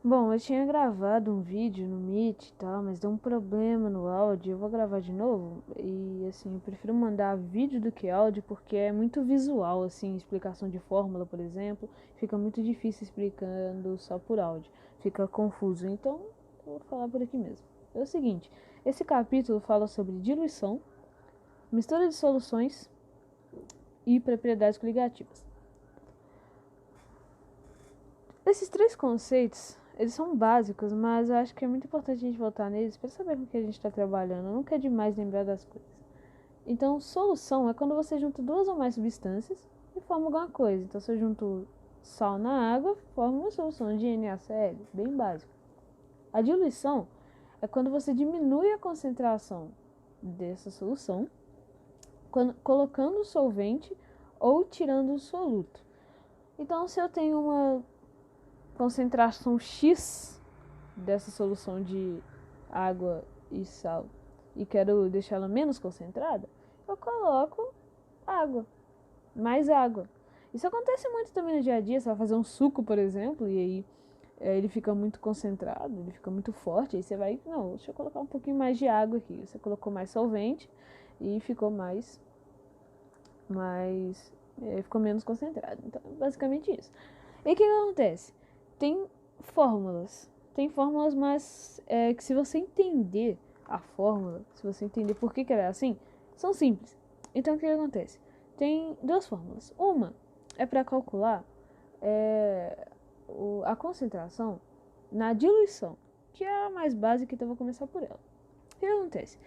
Bom, eu tinha gravado um vídeo no Meet e tal, mas deu um problema no áudio. Eu vou gravar de novo e assim, eu prefiro mandar vídeo do que áudio porque é muito visual, assim, explicação de fórmula, por exemplo, fica muito difícil explicando só por áudio, fica confuso. Então, eu vou falar por aqui mesmo. É o seguinte, esse capítulo fala sobre diluição, mistura de soluções e propriedades coligativas. Esses três conceitos, eles são básicos, mas eu acho que é muito importante a gente voltar neles para saber com o que a gente está trabalhando. Nunca é demais lembrar das coisas. Então, solução é quando você junta duas ou mais substâncias e forma alguma coisa. Então, se eu junto sal na água, forma uma solução de NaCl, bem básico. A diluição é quando você diminui a concentração dessa solução, colocando o solvente ou tirando o soluto. Então, se eu tenho uma concentração X dessa solução de água e sal e quero deixá-la menos concentrada, eu coloco água, mais água. Isso acontece muito também no dia a dia. Você vai fazer um suco, por exemplo, e aí ele fica muito concentrado, ele fica muito forte, aí você vai, não, deixa eu colocar um pouquinho mais de água aqui. Você colocou mais solvente e ficou ficou menos concentrado. Então, basicamente isso. E o que acontece? Tem tem fórmulas, mas que se você entender a fórmula, se você entender por que ela é assim, são simples. Então o que acontece? Tem duas fórmulas. Uma é para calcular a concentração na diluição, que é a mais básica, então eu vou começar por ela. O que acontece?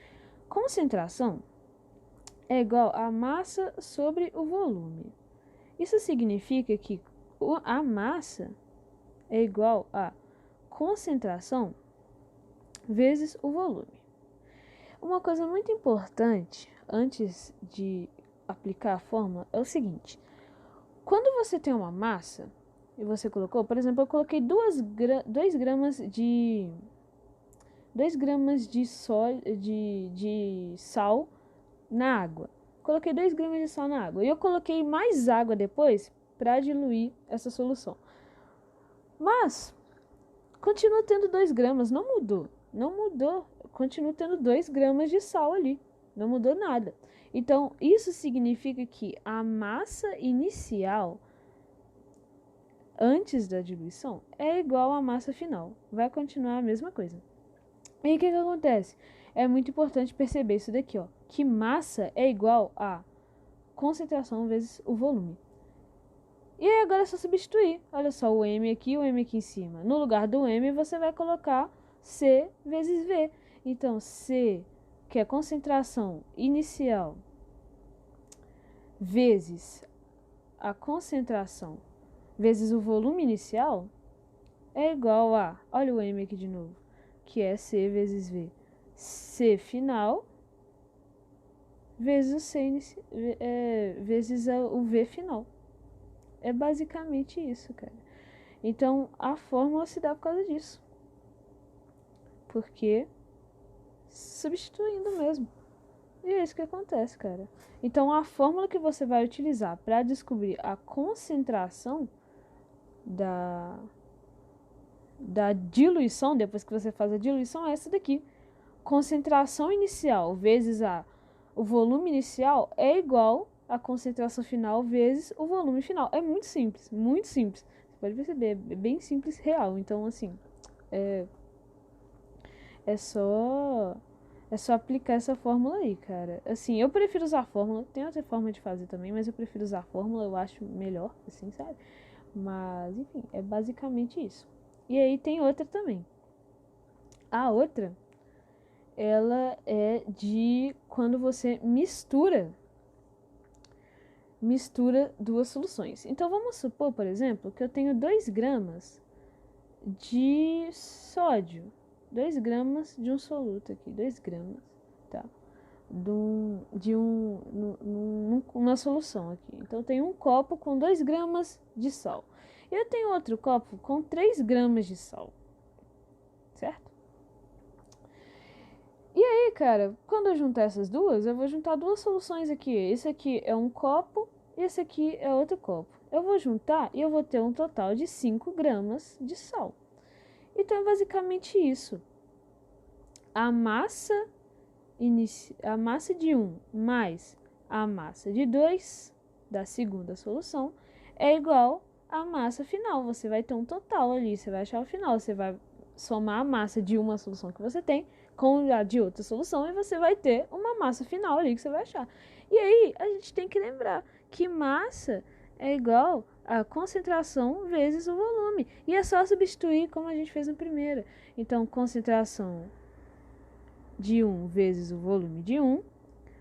Concentração é igual a massa sobre o volume. Isso significa que a massa é igual a concentração vezes o volume. Uma coisa muito importante antes de aplicar a fórmula é o seguinte: quando você tem uma massa e você colocou, por exemplo, eu coloquei 2 gramas de 2 gramas de sal na água. Coloquei 2 gramas de sal na água e eu coloquei mais água depois para diluir essa solução. Mas continua tendo 2 gramas, não mudou. Não mudou. Continua tendo 2 gramas de sal ali. Não mudou nada. Então, isso significa que a massa inicial, antes da diluição, é igual à massa final. Vai continuar a mesma coisa. E o que acontece? É muito importante perceber isso daqui, ó. Que massa é igual a concentração vezes o volume. E aí agora é só substituir. Olha só, o M aqui e o M aqui em cima. No lugar do M, você vai colocar C vezes V. Então, C, que é a concentração inicial, vezes a concentração, vezes o volume inicial, é igual a... Olha o M aqui de novo, que é C vezes V. C final vezes o C vezes o V final. É basicamente isso, cara. Então, a fórmula se dá por causa disso. Porque substituindo mesmo. E é isso que acontece, cara. Então, a fórmula que você vai utilizar para descobrir a concentração da diluição, depois que você faz a diluição, é essa daqui. Concentração inicial vezes o volume inicial é igual a concentração final vezes o volume final. É muito simples, muito simples. Você pode perceber, é bem simples, real. Então, assim, é só aplicar essa fórmula aí, cara. Assim, eu prefiro usar a fórmula. Tem outra forma de fazer também, mas eu prefiro usar a fórmula. Eu acho melhor, assim, sabe? Mas, enfim, é basicamente isso. E aí tem outra também. A outra, ela é de quando você mistura duas soluções. Então, vamos supor, por exemplo, que eu tenho 2 gramas de sódio. 2 gramas de um soluto aqui, 2 gramas, tá? Uma solução aqui. Então, eu tenho um copo com 2 gramas de sal. E eu tenho outro copo com 3 gramas de sal, certo? E aí, cara, quando eu juntar essas duas, eu vou juntar duas soluções aqui. Esse aqui é um copo e esse aqui é outro copo. Eu vou juntar e eu vou ter um total de 5 gramas de sal. Então é basicamente isso. A massa de 1 mais a massa de 2 da segunda solução é igual à massa final. Você vai ter um total ali, você vai achar o final, você vai somar a massa de uma solução que você tem com a de outra solução e você vai ter uma massa final ali que você vai achar. E aí a gente tem que lembrar que massa é igual a concentração vezes o volume. E é só substituir como a gente fez na primeira. Então, concentração de 1 vezes o volume de 1,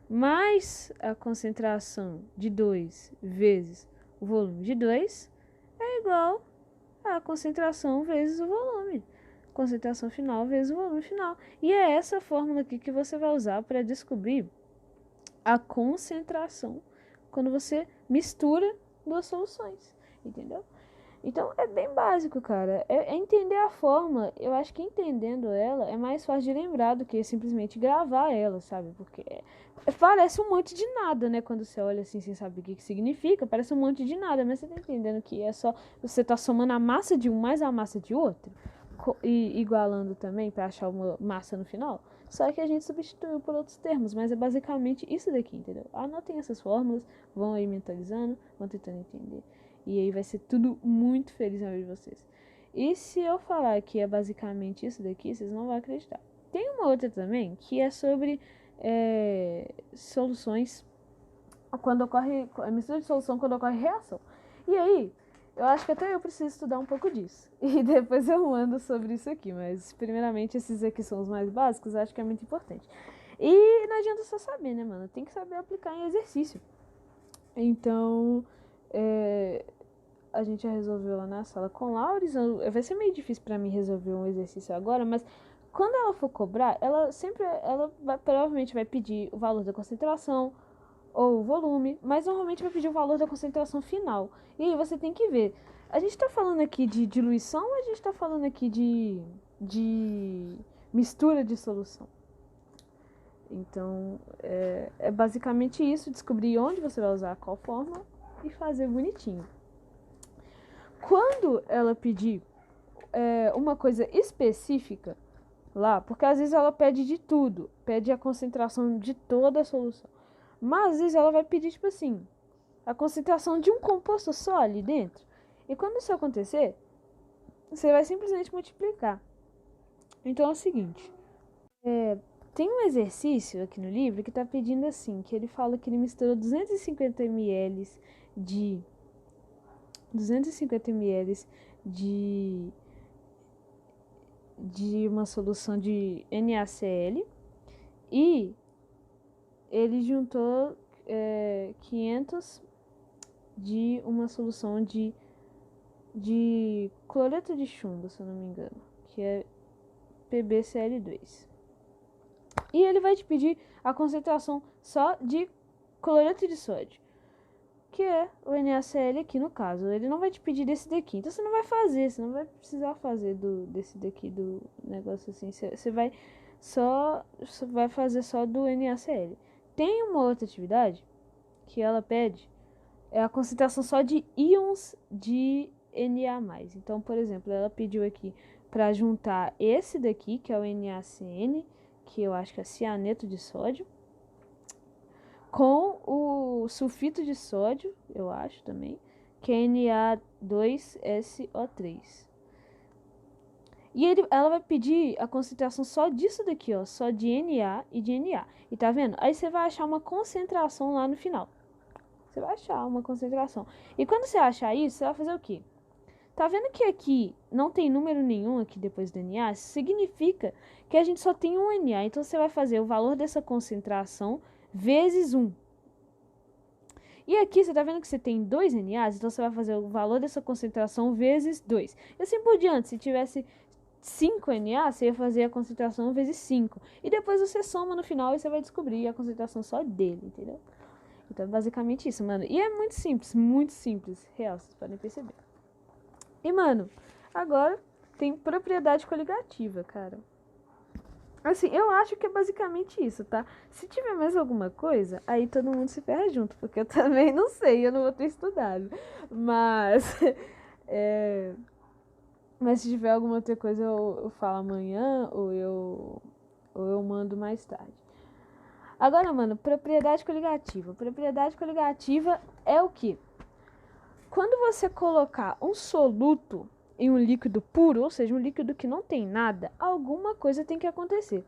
mais a concentração de 2 vezes o volume de 2, é igual a concentração vezes o volume. Concentração final vezes o volume final. E é essa fórmula aqui que você vai usar para descobrir a concentração quando você mistura duas soluções, entendeu? Então é bem básico, cara. É entender a fórmula. Eu acho que entendendo ela é mais fácil de lembrar do que simplesmente gravar ela, sabe? Porque parece um monte de nada, né? Quando você olha assim sem saber o que significa, parece um monte de nada, mas você tá entendendo que é só você tá somando a massa de um mais a massa de outro e igualando também para achar uma massa no final. Só que a gente substituiu por outros termos, mas é basicamente isso daqui, entendeu? Anotem essas fórmulas, vão aí mentalizando, vão tentando entender. E aí vai ser tudo muito feliz na vida de vocês. E se eu falar que é basicamente isso daqui, vocês não vão acreditar. Tem uma outra também que é sobre soluções quando ocorre. Mistura de solução quando ocorre reação. E aí, eu acho que até eu preciso estudar um pouco disso. E depois eu ando sobre isso aqui. Mas, primeiramente, esses aqui são os mais básicos, eu acho que é muito importante. E não adianta só saber, né, mano? Tem que saber aplicar em exercício. Então, a gente já resolveu lá na sala com Lauris. Vai ser meio difícil pra mim resolver um exercício agora, mas quando ela for cobrar, provavelmente vai pedir o valor da concentração ou o volume, mas normalmente vai pedir o valor da concentração final. E aí você tem que ver. A gente tá falando aqui de diluição ou a gente tá falando aqui de mistura de solução? Então, é basicamente isso, descobrir onde você vai usar qual fórmula e fazer bonitinho. Quando ela pedir uma coisa específica lá, porque às vezes ela pede de tudo, pede a concentração de toda a solução. Mas às vezes ela vai pedir, tipo assim, a concentração de um composto só ali dentro. E quando isso acontecer, você vai simplesmente multiplicar. Então é o seguinte, tem um exercício aqui no livro que está pedindo assim, que ele fala que ele misturou 250 ml de uma solução de NaCl e ele juntou 500 de uma solução de cloreto de chumbo, se eu não me engano, que é PbCl2. E ele vai te pedir a concentração só de cloreto de sódio, que é o NaCl aqui no caso. Ele não vai te pedir desse daqui. Então você não vai precisar fazer desse daqui do negócio assim. Você vai fazer só do NaCl. Tem uma outra atividade que ela pede a concentração só de íons de Na+. Então, por exemplo, ela pediu aqui para juntar esse daqui, que é o NaCN, que eu acho que é cianeto de sódio, com o sulfito de sódio, eu acho também, que é Na2SO3. E ela vai pedir a concentração só disso daqui, ó, só de Na e de Na. E tá vendo? Aí você vai achar uma concentração lá no final. Você vai achar uma concentração. E quando você achar isso, você vai fazer o quê? Tá vendo que aqui não tem número nenhum aqui depois do Na? Isso significa que a gente só tem um Na. Então você vai fazer o valor dessa concentração vezes 1. E aqui você tá vendo que você tem 2 NAs, então você vai fazer o valor dessa concentração vezes 2. E assim por diante, se tivesse 5 NA, você ia fazer a concentração vezes 5. E depois você soma no final e você vai descobrir a concentração só dele, entendeu? Então é basicamente isso, mano. E é muito simples, real, vocês podem perceber. E, mano, agora tem propriedade coligativa, cara. Assim, eu acho que é basicamente isso, tá? Se tiver mais alguma coisa, aí todo mundo se ferra junto, porque eu também não sei, eu não vou ter estudado. Mas, Mas se tiver alguma outra coisa, eu falo amanhã ou eu mando mais tarde. Agora, mano, propriedade coligativa. Propriedade coligativa é o quê? Quando você colocar um soluto em um líquido puro, ou seja, um líquido que não tem nada, alguma coisa tem que acontecer.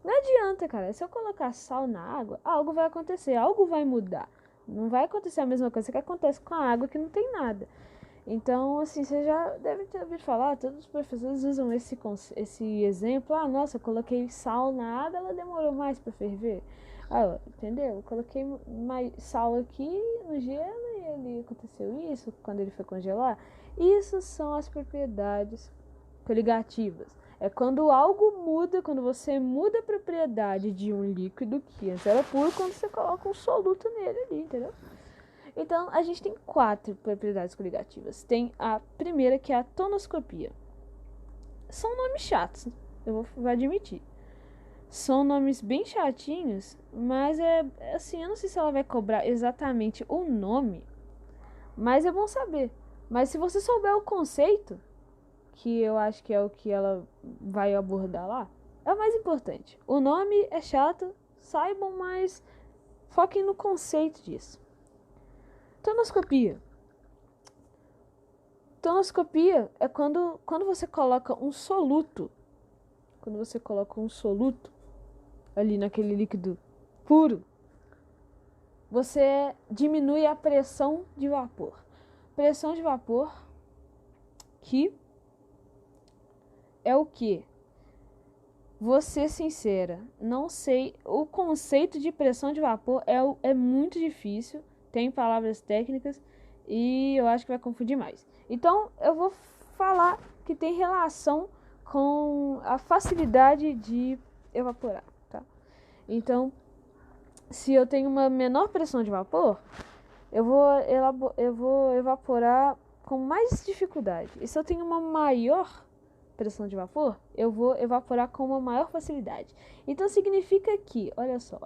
Não adianta, cara. Se eu colocar sal na água, algo vai acontecer, algo vai mudar. Não vai acontecer a mesma coisa que acontece com a água que não tem nada. Então, assim, você já deve ter ouvido falar, todos os professores usam esse exemplo. Ah, nossa, eu coloquei sal na água, ela demorou mais para ferver. Ah, entendeu? Eu coloquei mais sal aqui no gelo e ele aconteceu isso quando ele foi congelar. Isso são as propriedades coligativas. É quando algo muda, quando você muda a propriedade de um líquido que antes era puro, quando você coloca um soluto nele ali, entendeu? Então, a gente tem 4 propriedades coligativas. Tem a primeira, que é a tonoscopia. São nomes chatos, eu vou admitir. São nomes bem chatinhos, mas assim, eu não sei se ela vai cobrar exatamente o nome, mas é bom saber. Mas se você souber o conceito, que eu acho que é o que ela vai abordar lá, é o mais importante. O nome é chato, saibam, mas foquem no conceito disso. Tonoscopia. Tonoscopia é quando você coloca um soluto. Quando você coloca um soluto ali naquele líquido puro, você diminui a pressão de vapor. Pressão de vapor que é o que? Vou ser sincera, não sei. O conceito de pressão de vapor é muito difícil. Tem palavras técnicas e eu acho que vai confundir mais. Então, eu vou falar que tem relação com a facilidade de evaporar, tá? Então, se eu tenho uma menor pressão de vapor, eu vou evaporar com mais dificuldade. E se eu tenho uma maior pressão de vapor, eu vou evaporar com uma maior facilidade. Então, significa que, olha só.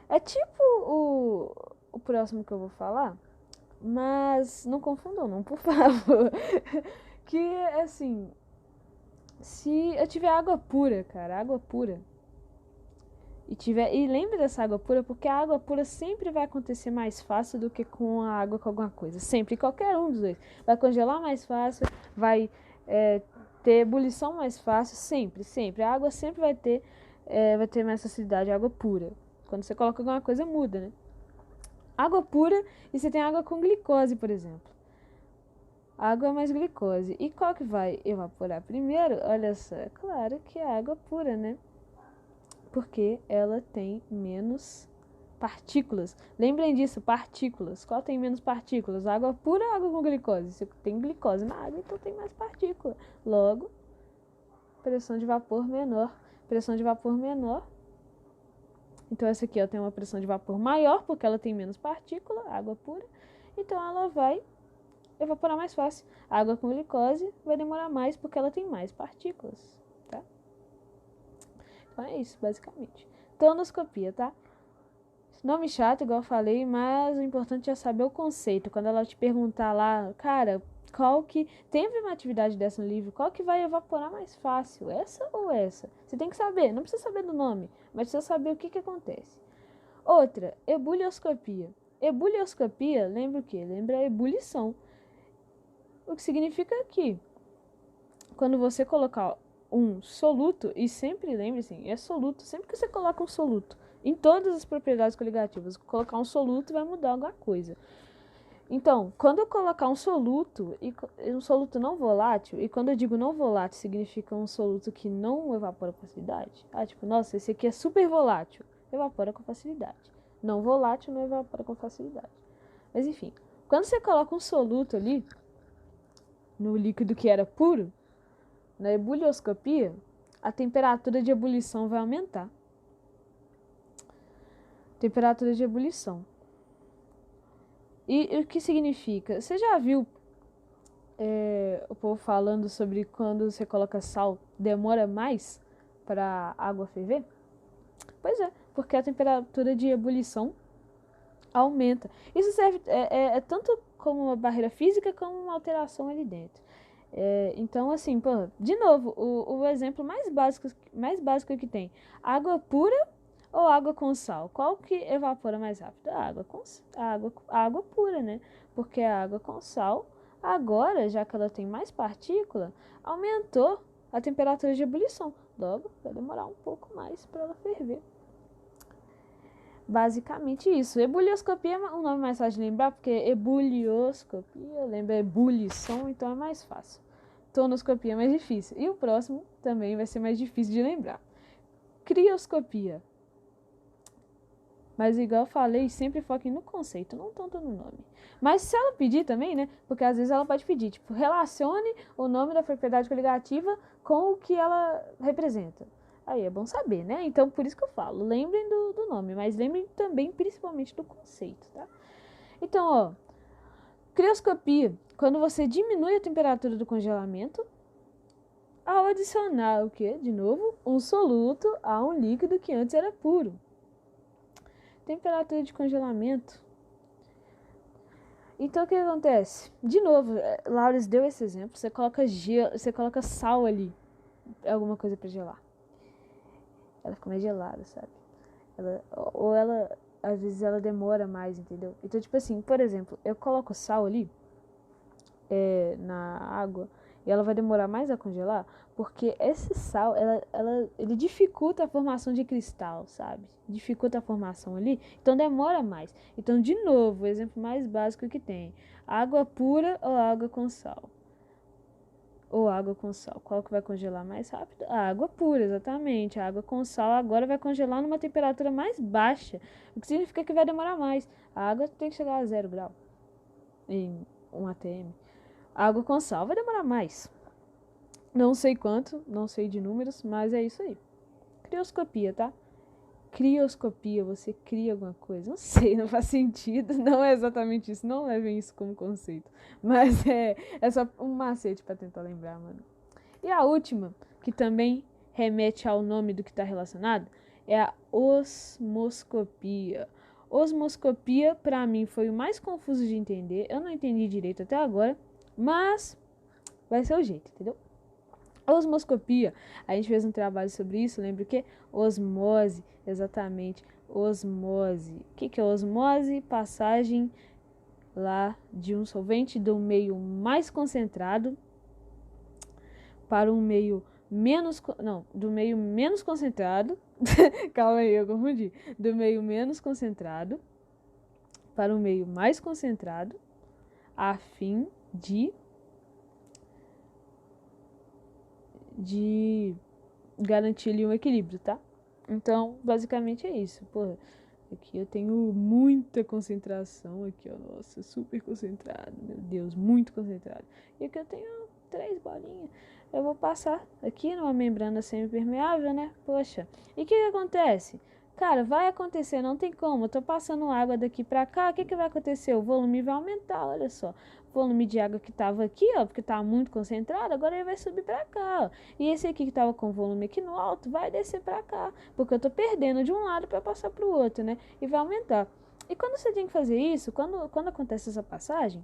É tipo o próximo que eu vou falar, mas não confundam não, por favor. Que, assim, se eu tiver água pura, cara, água pura, e lembre dessa água pura, porque a água pura sempre vai acontecer mais fácil do que com a água com alguma coisa. Sempre, qualquer um dos dois. Vai congelar mais fácil, vai ter ebulição mais fácil, sempre. A água sempre vai ter mais facilidade, água pura. Quando você coloca alguma coisa, muda, né? Água pura e você tem água com glicose, por exemplo. Água mais glicose. E qual que vai evaporar primeiro? Olha só, é claro que é a água pura, né? Porque ela tem menos partículas. Lembrem disso, partículas. Qual tem menos partículas? Água pura ou água com glicose? Você tem glicose na água, então tem mais partícula. Logo, pressão de vapor menor. Pressão de vapor menor. Então essa aqui tem uma pressão de vapor maior, porque ela tem menos partícula, água pura. Então ela vai evaporar mais fácil. A água com glicose vai demorar mais, porque ela tem mais partículas, tá? Então é isso, basicamente. Tonoscopia, tá? Nome chato, igual eu falei, mas o importante é saber o conceito. Quando ela te perguntar lá, cara, qual que... Tem uma atividade dessa no livro, qual que vai evaporar mais fácil? Essa ou essa? Você tem que saber, não precisa saber do nome, mas precisa saber o que acontece. Outra, ebulioscopia. Ebulioscopia, lembra o quê? Lembra a ebulição. O que significa que quando você colocar um soluto, e sempre lembre-se, é soluto, sempre que você coloca um soluto, em todas as propriedades coligativas, colocar um soluto vai mudar alguma coisa. Então, quando eu colocar um soluto, e um soluto não volátil, e quando eu digo não volátil, significa um soluto que não evapora com facilidade. Ah, tipo, nossa, esse aqui é super volátil, evapora com facilidade. Não volátil, não evapora com facilidade. Mas enfim, quando você coloca um soluto ali, no líquido que era puro, na ebulioscopia, a temperatura de ebulição vai aumentar. Temperatura de ebulição. E o que significa? Você já viu o povo falando sobre quando você coloca sal, demora mais para a água ferver? Pois é, porque a temperatura de ebulição aumenta. Isso serve tanto como uma barreira física, como uma alteração ali dentro. Então, assim, pô, de novo, o exemplo mais básico que tem, água pura ou água com sal? Qual que evapora mais rápido? A água pura, né? Porque a água com sal, agora, já que ela tem mais partícula, aumentou a temperatura de ebulição. Logo, vai demorar um pouco mais para ela ferver. Basicamente isso. Ebulioscopia é um nome mais fácil de lembrar, porque ebulioscopia lembra ebulição, então é mais fácil. Tonoscopia é mais difícil. E o próximo também vai ser mais difícil de lembrar. Crioscopia. Mas igual eu falei, sempre foquem no conceito, não tanto no nome. Mas se ela pedir também, né? Porque às vezes ela pode pedir, tipo, relacione o nome da propriedade coligativa com o que ela representa. Aí é bom saber, né? Então, por isso que eu falo, lembrem do nome, mas lembrem também, principalmente, do conceito, tá? Então, ó, crioscopia, quando você diminui a temperatura do congelamento, ao adicionar o quê? De novo, um soluto a um líquido que antes era puro. Temperatura de congelamento. Então, o que acontece? De novo, Laures deu esse exemplo, você coloca gelo, você coloca sal ali, alguma coisa para gelar. Ela fica mais gelada, sabe? Às vezes ela demora mais, entendeu? Então, tipo assim, por exemplo, eu coloco sal ali na água e ela vai demorar mais a congelar, porque esse sal, ele dificulta a formação de cristal, sabe? Dificulta a formação ali, então demora mais. Então, de novo, o exemplo mais básico que tem, água pura ou água com sal? Ou água com sal. Qual que vai congelar mais rápido? A água pura, exatamente. A água com sal agora vai congelar numa temperatura mais baixa, o que significa que vai demorar mais. A água tem que chegar a 0 grau em 1 atm. A água com sal vai demorar mais. Não sei quanto, não sei de números, mas é isso aí. Crioscopia, tá? Crioscopia, você cria alguma coisa. Não sei, não faz sentido. Não é exatamente isso. Não levem isso como conceito. Mas é só um macete pra tentar lembrar, mano. E a última, que também remete ao nome do que está relacionado, é a osmoscopia. Osmoscopia, pra mim, foi o mais confuso de entender. Eu não entendi direito até agora, mas vai ser o jeito, entendeu? Osmoscopia, a gente fez um trabalho sobre isso, lembra o quê? Osmose, exatamente, osmose. O que é osmose? Passagem lá de um solvente do meio mais concentrado para um meio do meio menos concentrado, calma aí, eu confundi, do meio menos concentrado para um meio mais concentrado, a fim de garantir ali um equilíbrio, tá? Então, basicamente é isso. Porra, aqui eu tenho muita concentração, aqui, ó, nossa, super concentrado, meu Deus, muito concentrado. E aqui eu tenho 3 bolinhas. Eu vou passar aqui numa membrana semipermeável, né? Poxa, e o que acontece? Cara, vai acontecer, não tem como. Eu tô passando água daqui pra cá, o que vai acontecer? O volume vai aumentar, olha só. O volume de água que tava aqui, ó, porque tava muito concentrado, agora ele vai subir pra cá, ó. E esse aqui que tava com volume aqui no alto, vai descer pra cá, porque eu tô perdendo de um lado pra passar pro outro, né? E vai aumentar. E quando você tem que fazer isso, quando acontece essa passagem,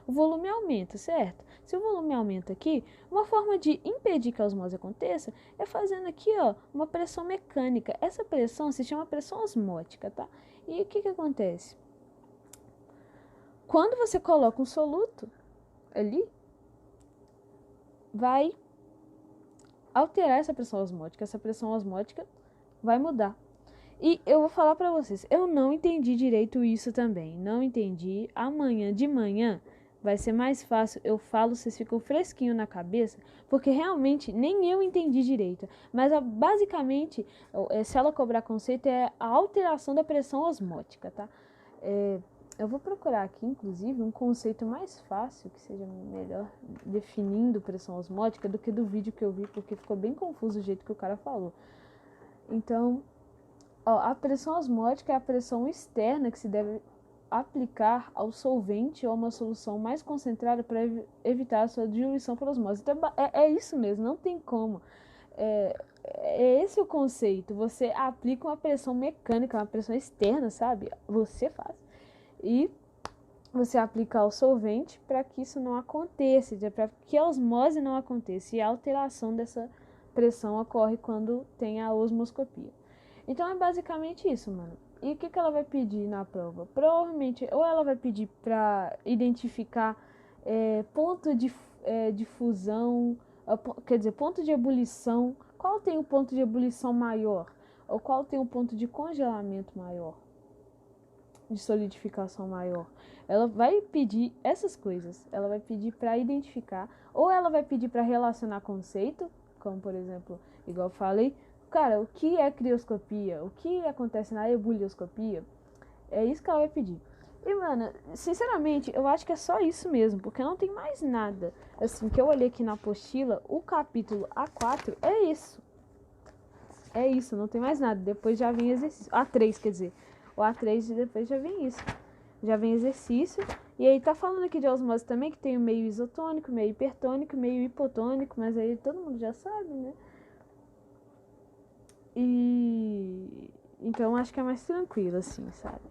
o volume aumenta, certo? Se o volume aumenta aqui, uma forma de impedir que a osmose aconteça é fazendo aqui, ó, uma pressão mecânica. Essa pressão se chama pressão osmótica, tá? E o que acontece? Quando você coloca um soluto ali, vai alterar essa pressão osmótica. Essa pressão osmótica vai mudar. E eu vou falar pra vocês, eu não entendi direito isso também. Não entendi. Amanhã de manhã vai ser mais fácil. Eu falo, vocês ficam fresquinho na cabeça, porque realmente nem eu entendi direito. Mas basicamente, se ela cobrar conceito, é a alteração da pressão osmótica, tá? Eu vou procurar aqui, inclusive, um conceito mais fácil, que seja melhor definindo pressão osmótica do que do vídeo que eu vi, porque ficou bem confuso o jeito que o cara falou. Então, a pressão osmótica é a pressão externa que se deve aplicar ao solvente ou a uma solução mais concentrada para evitar a sua diluição por osmose. Então, é isso mesmo, não tem como. É esse o conceito. Você aplica uma pressão mecânica, uma pressão externa, sabe? Você faz. E você aplicar o solvente para que isso não aconteça, para que a osmose não aconteça. E a alteração dessa pressão ocorre quando tem a osmoscopia. Então é basicamente isso, mano. E o que ela vai pedir na prova? Provavelmente, ou ela vai pedir para identificar ponto de fusão, quer dizer, ponto de ebulição. Qual tem o ponto de ebulição maior? Ou qual tem o ponto de congelamento maior? De solidificação maior. Ela vai pedir essas coisas. Ela vai pedir para identificar, ou ela vai pedir para relacionar conceito, como por exemplo, igual eu falei, cara, o que é crioscopia? O que acontece na ebulioscopia? É isso que ela vai pedir. E, mano, sinceramente, eu acho que é só isso mesmo, porque não tem mais nada. Assim, que eu olhei aqui na apostila, o capítulo A4 é isso. É isso, não tem mais nada. Depois já vem exercício. A3, quer dizer. O A3 e depois já vem isso. Já vem exercício. E aí tá falando aqui de osmose também, que tem o meio isotônico, meio hipertônico, meio hipotônico, mas aí todo mundo já sabe, né? E então acho que é mais tranquilo, assim, sabe?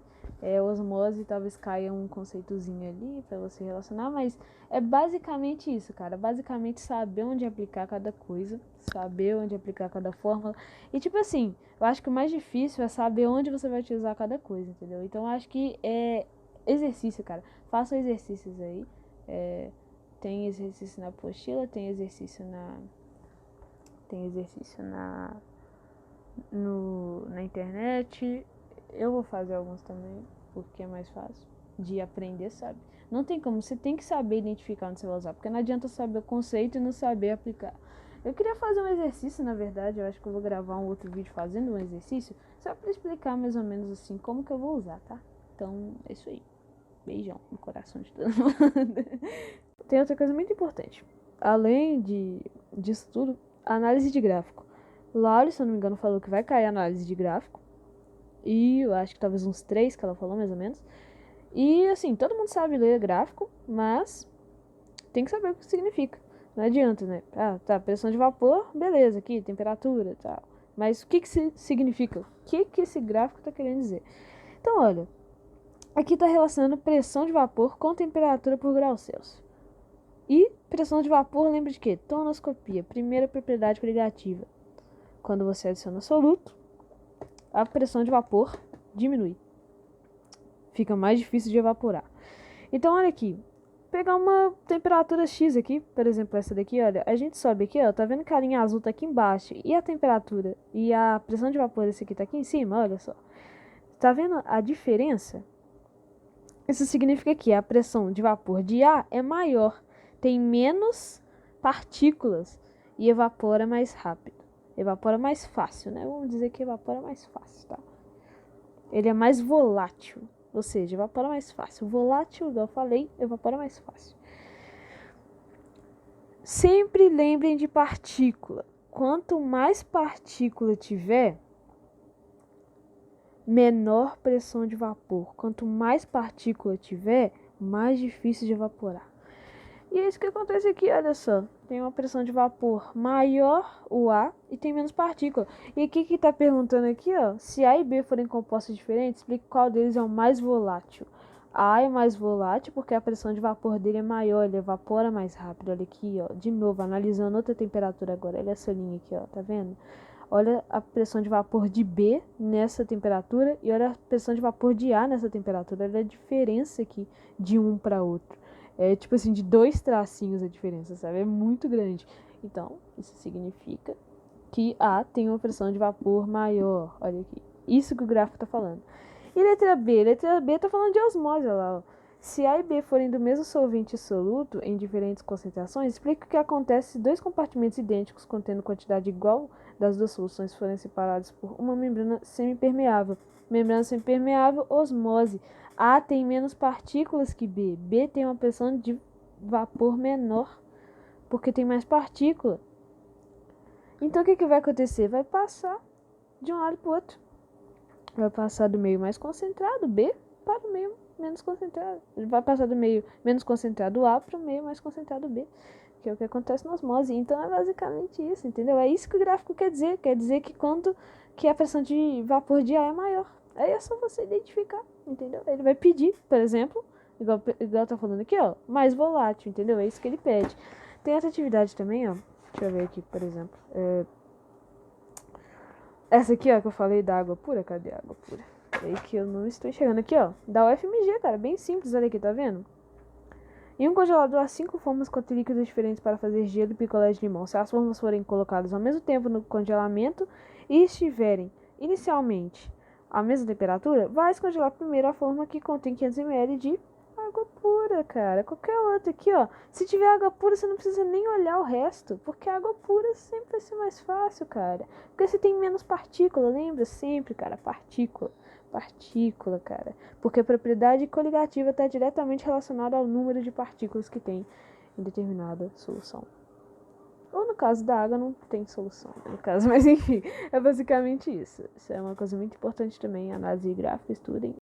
Osmose talvez caia um conceitozinho ali pra você relacionar, mas é basicamente isso, cara. Basicamente saber onde aplicar cada coisa, saber onde aplicar cada fórmula. E tipo assim, eu acho que o mais difícil é saber onde você vai utilizar cada coisa, entendeu? Então eu acho que é exercício, cara. Façam exercícios aí. Tem exercício na apostila, tem exercício na internet. Eu vou fazer alguns também, porque é mais fácil de aprender, sabe? Não tem como, você tem que saber identificar onde você vai usar, porque não adianta saber o conceito e não saber aplicar. Eu queria fazer um exercício, na verdade, eu acho que eu vou gravar um outro vídeo fazendo um exercício, só pra explicar mais ou menos assim como que eu vou usar, tá? Então, é isso aí. Beijão no coração de todo mundo. Tem outra coisa muito importante. Além disso tudo, análise de gráfico. Laura, se eu não me engano, falou que vai cair análise de gráfico. E eu acho que talvez uns 3 que ela falou, mais ou menos. E assim, todo mundo sabe ler gráfico, mas tem que saber o que significa. Não adianta, né? Ah, tá, pressão de vapor, beleza, aqui, temperatura e tal. Mas o que significa? O que esse gráfico tá querendo dizer? Então, olha, aqui tá relacionando pressão de vapor com temperatura por grau Celsius. E pressão de vapor, lembra de quê? Tonoscopia, primeira propriedade coligativa. Quando você adiciona soluto, a pressão de vapor diminui. Fica mais difícil de evaporar. Então, olha aqui. Pegar uma temperatura X aqui, por exemplo, essa daqui, olha. A gente sobe aqui, ó. Tá vendo que a linha azul tá aqui embaixo? E a temperatura e a pressão de vapor desse aqui tá aqui em cima, olha só. Tá vendo a diferença? Isso significa que a pressão de vapor de A é maior. Tem menos partículas e evapora mais rápido. Evapora mais fácil, né? Vamos dizer que evapora mais fácil, tá? Ele é mais volátil, ou seja, evapora mais fácil. Volátil, igual eu falei, evapora mais fácil. Sempre lembrem de partícula. Quanto mais partícula tiver, menor pressão de vapor. Quanto mais partícula tiver, mais difícil de evaporar. E é isso que acontece aqui, olha só. Tem uma pressão de vapor maior, o A, e tem menos partícula. E aqui que tá perguntando aqui, ó, se A e B forem compostos diferentes, explique qual deles é o mais volátil. A é mais volátil porque a pressão de vapor dele é maior, ele evapora mais rápido. Olha aqui, ó, de novo, analisando outra temperatura agora. Olha essa linha aqui, ó, tá vendo? Olha a pressão de vapor de B nessa temperatura e olha a pressão de vapor de A nessa temperatura. Olha a diferença aqui de um para outro. É tipo assim, de 2 tracinhos a diferença, sabe? É muito grande. Então, isso significa que A tem uma pressão de vapor maior. Olha aqui. Isso que o gráfico tá falando. E letra B? Letra B tá falando de osmose, olha lá, ó. Se A e B forem do mesmo solvente soluto em diferentes concentrações, explica o que acontece se 2 compartimentos idênticos contendo quantidade igual das 2 soluções forem separados por uma membrana semipermeável. Membrana semipermeável, osmose. A tem menos partículas que B. B tem uma pressão de vapor menor, porque tem mais partícula. Então o que vai acontecer? Vai passar de um lado para o outro. Vai passar do meio mais concentrado, B, para o meio menos concentrado. Ele vai passar do meio menos concentrado A para o meio mais concentrado B, que é o que acontece na osmose. Então é basicamente isso, entendeu? É isso que o gráfico quer dizer. Quer dizer que quando que a pressão de vapor de A é maior. Aí é só você identificar, entendeu? Ele vai pedir, por exemplo, igual tá falando aqui, ó, mais volátil, entendeu? É isso que ele pede. Tem outra atividade também, ó. Deixa eu ver aqui, por exemplo. Essa aqui, ó, que eu falei da água pura. Cadê a água pura? Peraí que eu não estou enxergando aqui, ó. Da UFMG, cara. Bem simples, olha aqui, tá vendo? Em um congelador há 5 formas com líquidos diferentes para fazer gelo e picolé de limão. Se as formas forem colocadas ao mesmo tempo no congelamento e estiverem inicialmente à mesma temperatura, vai descongelar primeiro a forma que contém 500 ml de água pura, cara. Qualquer outra aqui, ó. Se tiver água pura, você não precisa nem olhar o resto, porque a água pura sempre vai ser mais fácil, cara. Porque você tem menos partícula, lembra? Sempre, cara, partícula. Partícula, cara. Porque a propriedade coligativa está diretamente relacionada ao número de partículas que tem em determinada solução. Ou no caso da água não tem solução, né, no caso, mas enfim, é basicamente isso. Isso é uma coisa muito importante também, análise gráfica, estudem.